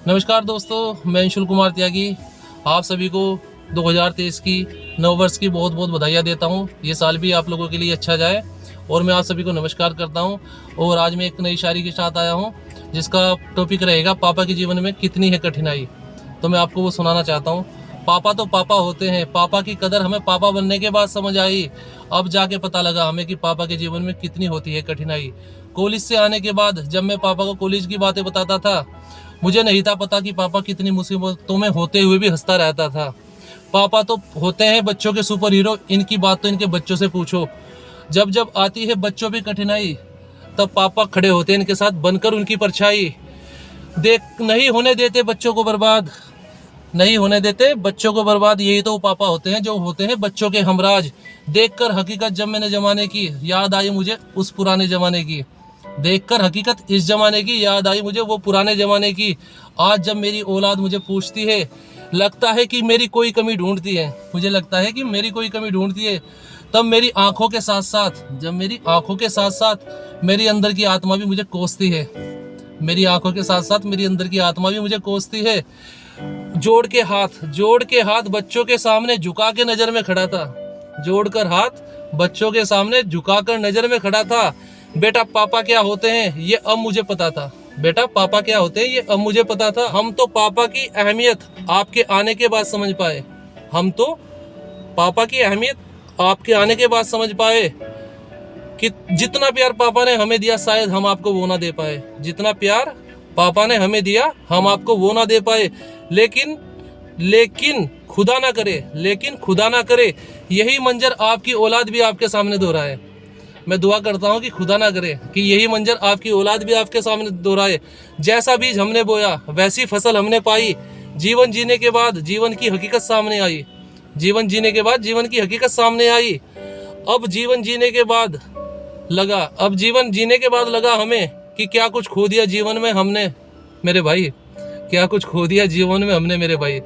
नमस्कार दोस्तों, मैं अंशुल कुमार त्यागी। आप सभी को 2023 की नववर्ष की बहुत बहुत बधाइयाँ देता हूँ। ये साल भी आप लोगों के लिए अच्छा जाए और मैं आप सभी को नमस्कार करता हूँ। और आज मैं एक नई शायरी के साथ आया हूँ जिसका टॉपिक रहेगा पापा के जीवन में कितनी है कठिनाई। तो मैं आपको वो सुनाना चाहता हूँ। पापा तो पापा होते हैं, पापा की कदर हमें पापा बनने के बाद समझ आई। अब जाके पता लगा हमें कि पापा के जीवन में कितनी होती है कठिनाई। कॉलेज से आने के बाद जब मैं पापा को कॉलेज की बातें बताता था, मुझे नहीं था पता कि पापा कितनी मुसीबतों में होते हुए भी हंसता रहता था। पापा तो होते हैं बच्चों के सुपर हीरो, इनकी बात तो इनके बच्चों से पूछो। जब जब आती है बच्चों पे कठिनाई, तब पापा खड़े होते हैं इनके साथ बनकर उनकी परछाई। देख नहीं होने देते बच्चों को बर्बाद, नहीं होने देते बच्चों को बर्बाद। यही तो पापा होते हैं जो होते हैं बच्चों के हमराज। देखकर हकीकत जब मैंने जमाने की, याद आई मुझे उस पुराने जमाने की। देखकर हकीकत इस जमाने की, याद आई मुझे वो पुराने जमाने की। आज जब मेरी औलाद मुझे पूछती है, लगता है कि मेरी कोई कमी ढूंढती है, मुझे लगता है कि मेरी कोई कमी ढूंढती है। तब मेरी आंखों के साथ साथ, जब मेरी आंखों के साथ साथ मेरी अंदर की आत्मा भी मुझे कोसती है। मेरी आंखों के साथ साथ मेरी अंदर की आत्मा भी मुझे कोसती है। जोड़ के हाथ बच्चों के सामने झुका के नजर में खड़ा था। जोड़कर हाथ बच्चों के सामने झुकाकर नजर में खड़ा था। बेटा पापा क्या होते हैं ये अब मुझे पता था। बेटा पापा क्या होते हैं ये अब मुझे पता था। हम तो पापा की अहमियत आपके आने के बाद समझ पाए। हम तो पापा की अहमियत आपके आने के बाद समझ पाए कि जितना प्यार पापा ने हमें दिया शायद हम आपको वो ना दे पाए। जितना प्यार पापा ने हमें दिया हम आपको वो ना दे पाए। लेकिन लेकिन खुदा ना करे यही मंजर आपकी औलाद भी आपके सामने दोहराए। मैं दुआ करता हूँ कि खुदा ना करे कि यही मंजर आपकी औलाद भी आपके सामने दोहराए। जैसा बीज हमने बोया वैसी फसल हमने पाई। जीवन जीने के बाद जीवन की हकीकत सामने आई। जीवन जीने के बाद जीवन की हकीकत सामने आई। अब जीवन जीने के बाद लगा हमें कि क्या कुछ खो दिया जीवन में हमने मेरे भाई। क्या कुछ खो दिया जीवन में हमने मेरे भाई।